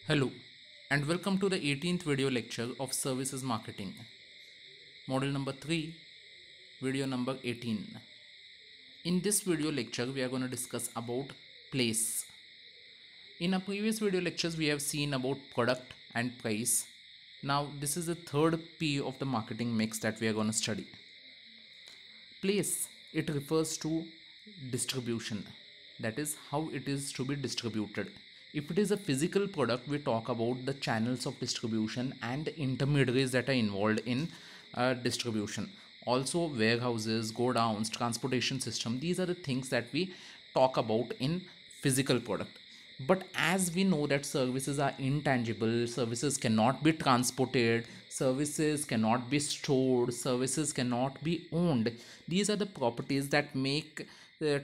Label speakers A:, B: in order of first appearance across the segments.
A: Hello and welcome to the 18th video lecture of Services Marketing. Model number 3, video number 18. In this video lecture, we are going to discuss about place. In our previous video lectures, we have seen about product and price. Now, this is the third P of the marketing mix that we are going to study. Place, it refers to distribution, that is how it is to be distributed. If it is a physical product, we talk about the channels of distribution and the intermediaries that are involved in distribution. Also warehouses, godowns, transportation system, these are the things that we talk about in physical product. But as we know that services are intangible, services cannot be transported, services cannot be stored, services cannot be owned. These are the properties that make the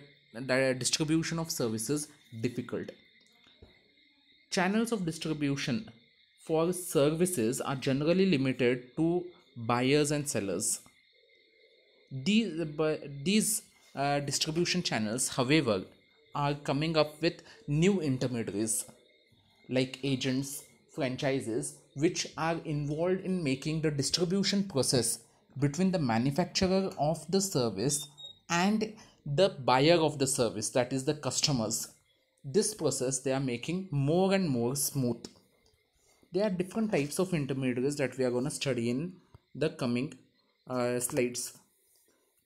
A: distribution of services difficult. Channels of distribution for services are generally limited to buyers and sellers. These distribution channels, however, are coming up with new intermediaries like agents, franchises, which are involved in making the distribution process between the manufacturer of the service and the buyer of the service, that is the customers. This process they are making more and more smooth. There are different types of intermediaries that we are going to study in the coming slides.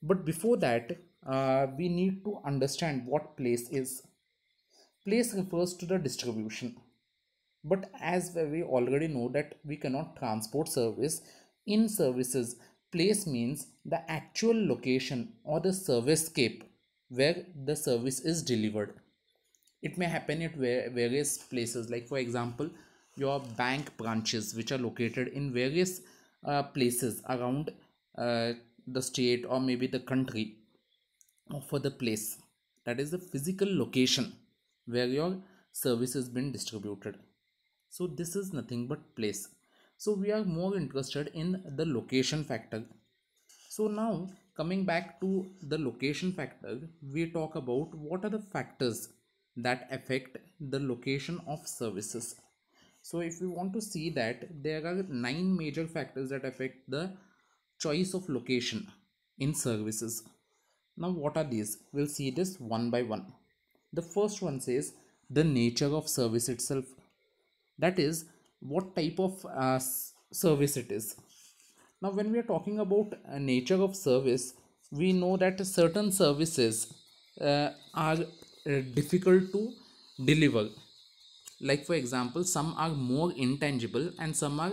A: But before that, we need to understand what place is. Place refers to the distribution. But as we already know that we cannot transport service in services, place means the actual location or the service scape where the service is delivered. It may happen at various places, like for example your bank branches which are located in various places around the state or maybe the country, or for the place, that is the physical location where your service has been distributed. So this is nothing but place. So we are more interested in the location factor. So now coming back to the location factor, we talk about what are the factors that affect the location of services. So if we want to see that, there are 9 major factors that affect the choice of location in services. Now what are these? We'll see this one by one. The first one says the nature of service itself, that is what type of service it is. Now when we are talking about nature of service, we know that certain services are difficult to deliver. Like for example, some are more intangible and some are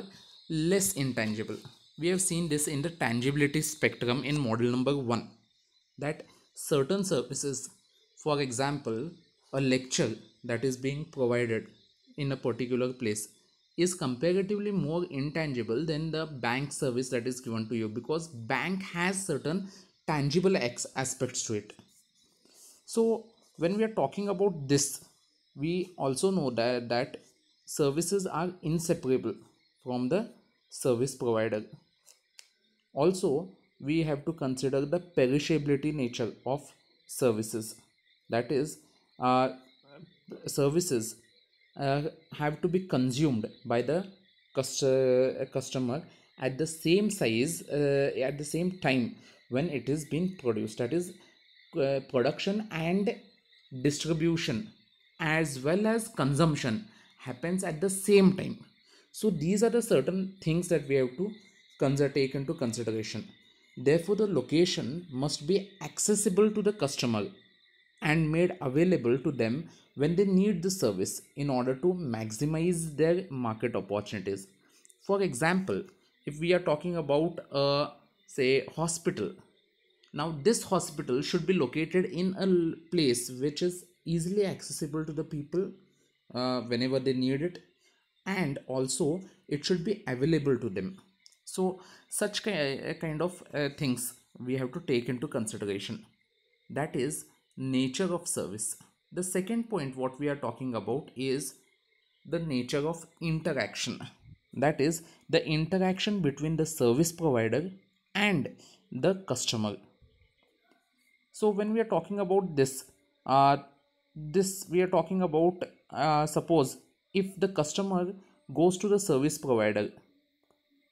A: less intangible. We have seen this in the tangibility spectrum in model number 1, that certain services, for example a lecture that is being provided in a particular place, is comparatively more intangible than the bank service that is given to you, because bank has certain tangible aspects to it. So when we are talking about this, we also know that services are inseparable from the service provider. Also, we have to consider the perishability nature of services. That is, services have to be consumed by the customer at the same size, at the same time when it is being produced. That is, production and distribution as well as consumption happens at the same time. So these are the certain things that we have to take into consideration. Therefore the location must be accessible to the customer and made available to them when they need the service in order to maximize their market opportunities. For example, if we are talking about say hospital, now this hospital should be located in a place which is easily accessible to the people whenever they need it, and also it should be available to them. So such kind of things we have to take into consideration. That is nature of service. The second point what we are talking about is the nature of interaction, that is the interaction between the service provider and the customer. So when we are talking about this we are talking about suppose if the customer goes to the service provider,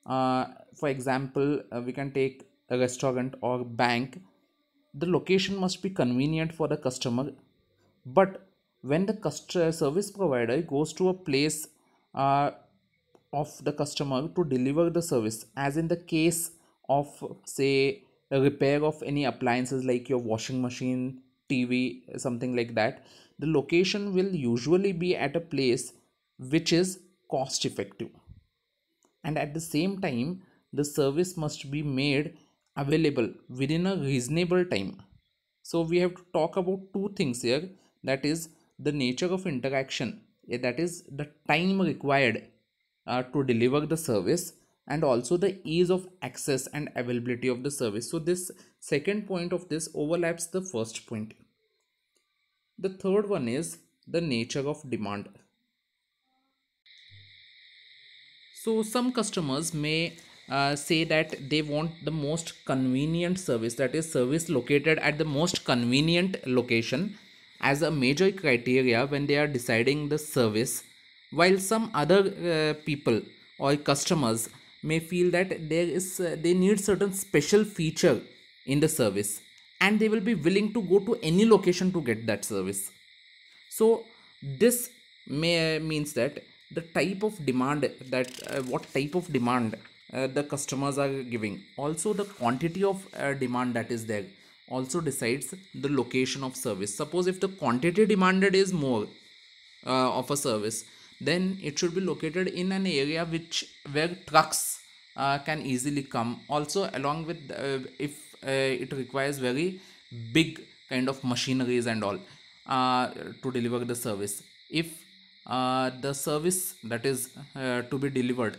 A: uh, for example, we can take a restaurant or bank, the location must be convenient for the customer. But when the service provider goes to a place uh, of the customer to deliver the service, as in the case of, say, a repair of any appliances like your washing machine, TV, something like that, the location will usually be at a place which is cost effective, and at the same time the service must be made available within a reasonable time. So we have to talk about two things here, that is the nature of interaction, that is the time required to deliver the service, and also the ease of access and availability of the service. So this second point of this overlaps the first point. The third one is the nature of demand. So some customers may say that they want the most convenient service, that is service located at the most convenient location, as a major criteria when they are deciding the service, while some other people or customers may feel that they need certain special feature in the service, and they will be willing to go to any location to get that service. So this means that the type of demand, that what type of demand the customers are giving, also the quantity of demand that is there, also decides the location of service. Suppose if the quantity demanded is more of a service, then it should be located in an area which where trucks can easily come, also along with if it requires very big kind of machineries and all to deliver the service. If the service that is to be delivered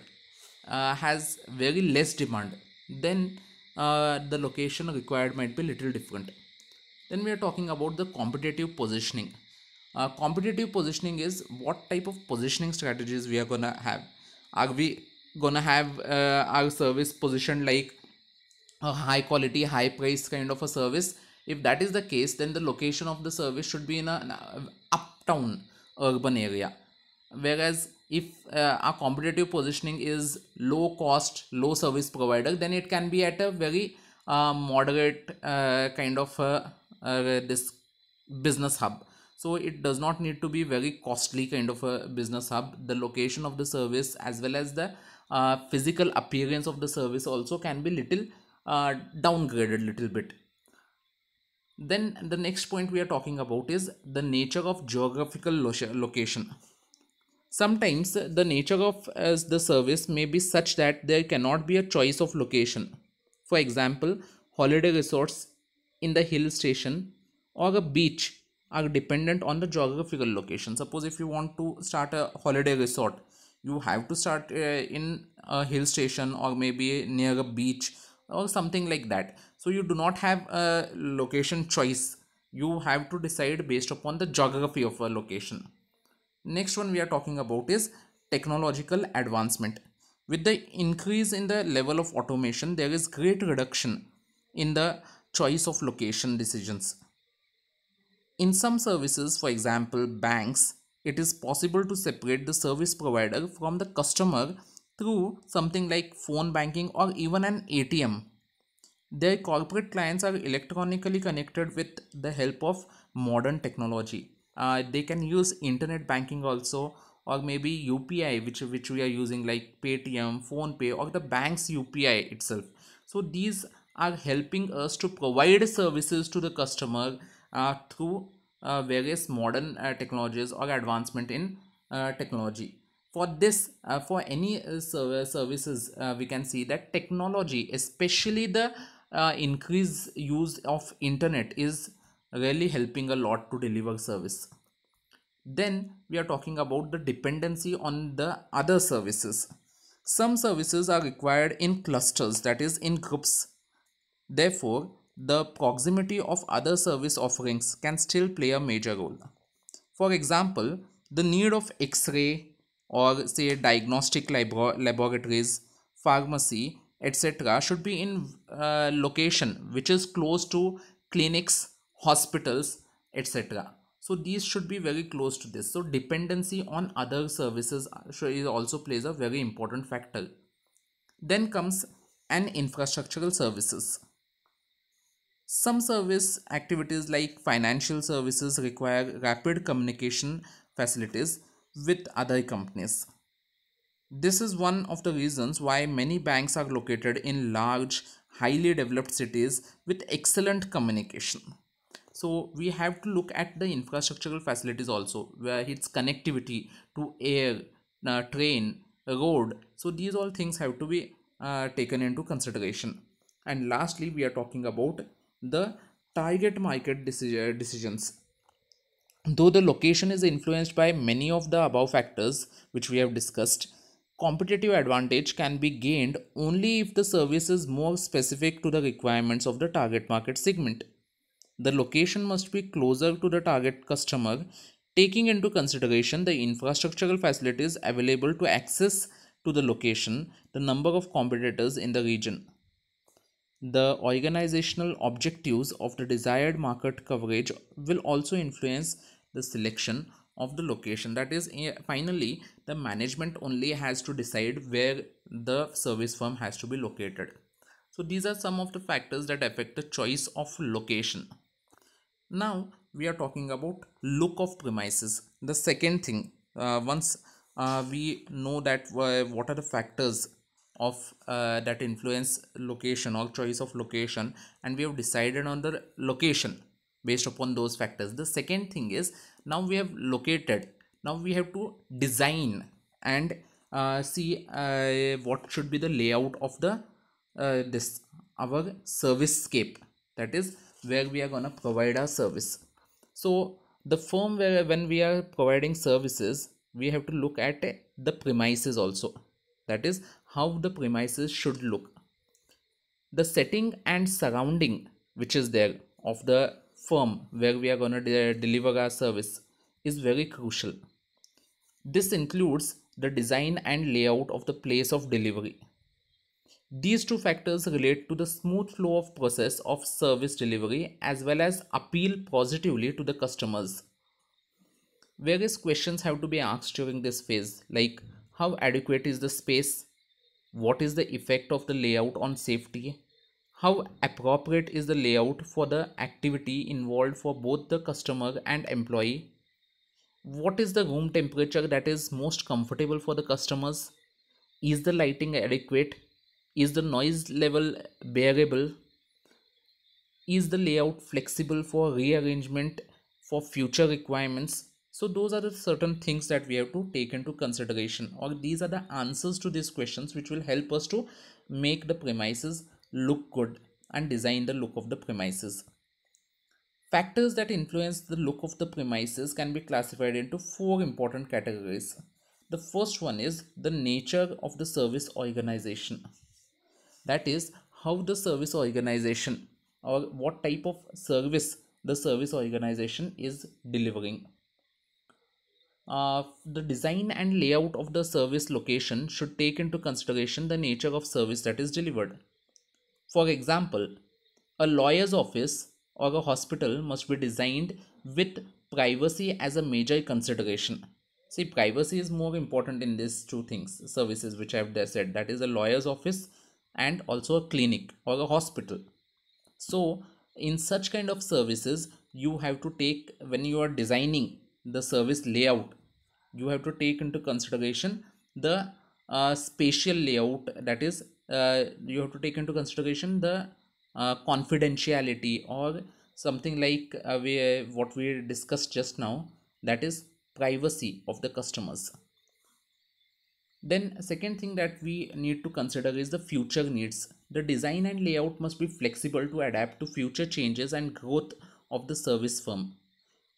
A: has very less demand, then the location required might be little different. Then we are talking about the competitive positioning. Competitive positioning is what type of positioning strategies we are gonna have. Are we gonna have our service positioned like a high quality, high price kind of a service? If that is the case, then the location of the service should be in an uptown urban area. Whereas if our competitive positioning is low cost, low service provider, then it can be at a very moderate kind of this business hub. So it does not need to be very costly kind of a business hub. The location of the service as well as the physical appearance of the service also can be little downgraded little bit. Then the next point we are talking about is the nature of geographical location. Sometimes the nature of as the service may be such that there cannot be a choice of location. For example, holiday resorts in the hill station or a beach are dependent on the geographical location. Suppose if you want to start a holiday resort, you have to start in a hill station or maybe near a beach or something like that. So you do not have a location choice. You have to decide based upon the geography of a location. Next one we are talking about is technological advancement. With the increase in the level of automation, there is great reduction in the choice of location decisions. In some services, for example, banks, it is possible to separate the service provider from the customer through something like phone banking or even an ATM. Their corporate clients are electronically connected with the help of modern technology. They can use internet banking also, or maybe UPI, which we are using like Paytm, PhonePe, or the bank's UPI itself. So these are helping us to provide services to the customer through various modern technologies or advancement in technology. For this, for any services, we can see that technology, especially the increased use of internet, is really helping a lot to deliver service. Then we are talking about the dependency on the other services. Some services are required in clusters, that is in groups. Therefore, the proximity of other service offerings can still play a major role. For example, the need of X-ray or say diagnostic laboratories, pharmacy, etc. should be in location which is close to clinics, hospitals, etc. So these should be very close to this. So dependency on other services also plays a very important factor. Then comes an infrastructural services. Some service activities like financial services require rapid communication facilities with other companies. This is one of the reasons why many banks are located in large, highly developed cities with excellent communication. So we have to look at the infrastructural facilities also, where its connectivity to air, train, road. So these all things have to be taken into consideration. And lastly, we are talking about the target market decisions. Though the location is influenced by many of the above factors which we have discussed, competitive advantage can be gained only if the service is more specific to the requirements of the target market segment. The location must be closer to the target customer, taking into consideration the infrastructural facilities available to access to the location, the number of competitors in the region. The organizational objectives of the desired market coverage will also influence the selection of the location. That is, finally, the management only has to decide where the service firm has to be located. So, these are some of the factors that affect the choice of location. Now we are talking about look of premises. The second thing, once we know that what are the factors of that influence location or choice of location, and we have decided on the location based upon those factors. The second thing is, now we have located, now we have to design and see what should be the layout of the this our service scape, that is where we are going to provide our service. So the firm, where when we are providing services, we have to look at the premises also, that is how the premises should look. The setting and surrounding which is there of the firm where we are going to deliver our service is very crucial. This includes the design and layout of the place of delivery. These two factors relate to the smooth flow of process of service delivery as well as appeal positively to the customers. Various questions have to be asked during this phase, like how adequate is the space, what is the effect of the layout on safety, how appropriate is the layout for the activity involved for both the customer and employee, what is the room temperature that is most comfortable for the customers, is the lighting adequate, is the noise level bearable, is the layout flexible for rearrangement for future requirements. So those are the certain things that we have to take into consideration, or these are the answers to these questions which will help us to make the premises look good and design the look of the premises. Factors that influence the look of the premises can be classified into four important categories. The first one is the nature of the service organization, that is how the service organization or what type of service the service organization is delivering. The design and layout of the service location should take into consideration the nature of service that is delivered. For example, a lawyer's office or a hospital must be designed with privacy as a major consideration. See, privacy is more important in these two things, services which I have said, that is a lawyer's office and also a clinic or a hospital. So, in such kind of services, you have to take, when you are designing the service layout, you have to take into consideration the spatial layout, that is, you have to take into consideration the confidentiality or something like what we discussed just now, that is privacy of the customers. Then second thing that we need to consider is the future needs. The design and layout must be flexible to adapt to future changes and growth of the service firm.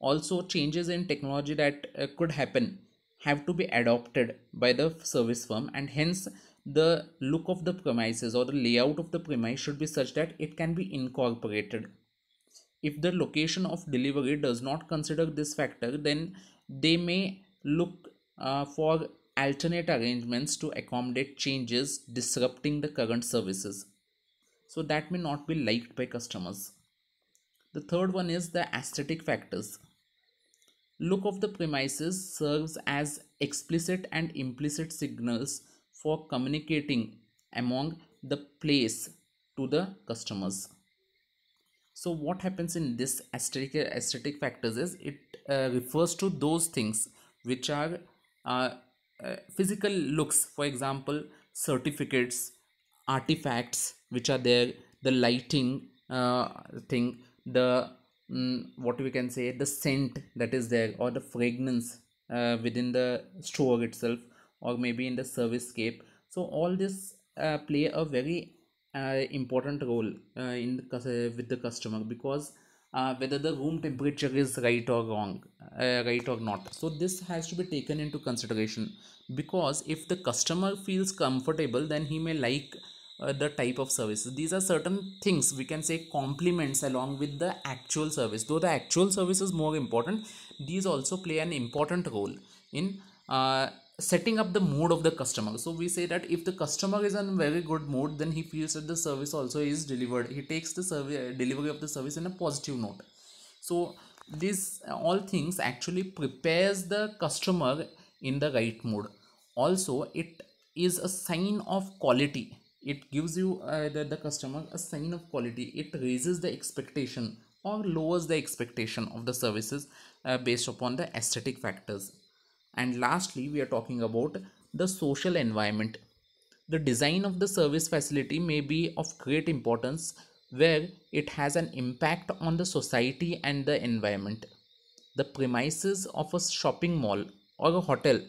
A: Also, changes in technology that could happen have to be adopted by the service firm, and hence the look of the premises or the layout of the premise should be such that it can be incorporated. If the location of delivery does not consider this factor, then they may look for alternate arrangements to accommodate changes disrupting the current services. So that may not be liked by customers. The third one is the aesthetic factors. Look of the premises serves as explicit and implicit signals for communicating among the place to the customers. So what happens in this aesthetic factors is it refers to those things which are uh, physical looks, for example certificates, artifacts which are there, the lighting thing, the what we can say, the scent that is there, or the fragrance within the store itself, or maybe in the service scape. So all this play a very important role in with the customer, because whether the room temperature is right or wrong, right or not. So this has to be taken into consideration, because if the customer feels comfortable, then he may like the type of services. These are certain things we can say complements along with the actual service. Though the actual service is more important, these also play an important role in setting up the mood of the customer. So we say that if the customer is in a very good mood, then he feels that the service also is delivered, he takes the service delivery of the service in a positive note. So these all things actually prepares the customer in the right mood. Also it is a sign of quality. It gives you the customer a sign of quality. It raises the expectation or lowers the expectation of the services based upon the aesthetic factors. And lastly, we are talking about the social environment. The design of the service facility may be of great importance, where it has an impact on the society and the environment. The premises of a shopping mall or a hotel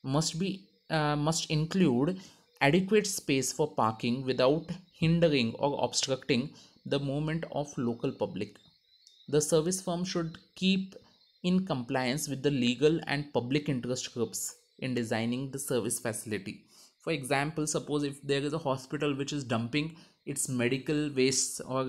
A: must include adequate space for parking without hindering or obstructing the movement of local public. The service firm should keep in compliance with the legal and public interest groups in designing the service facility. For example, suppose if there is a hospital which is dumping its medical waste or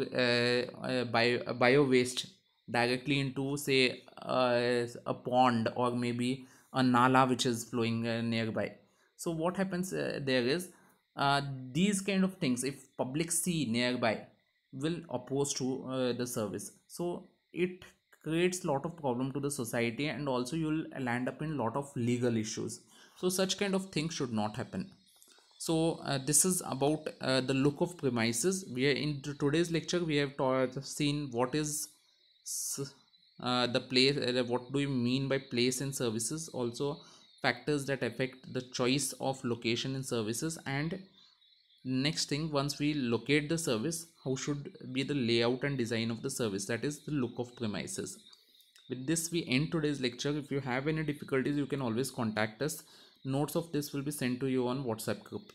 A: bio waste directly into, say, a pond or maybe a nala which is flowing nearby. So what happens there is, uh, these kind of things, if public see nearby, will oppose to the service. So it creates lot of problem to the society, and also you'll land up in lot of legal issues. So such kind of things should not happen. So this is about the look of premises. We are in today's lecture we have seen what is the place, what do you mean by place in services, also factors that affect the choice of location in services, and next thing, once we locate the service, how should be the layout and design of the service, that is the look of premises. With this we end today's lecture. If you have any difficulties, you can always contact us. Notes of this will be sent to you on WhatsApp group.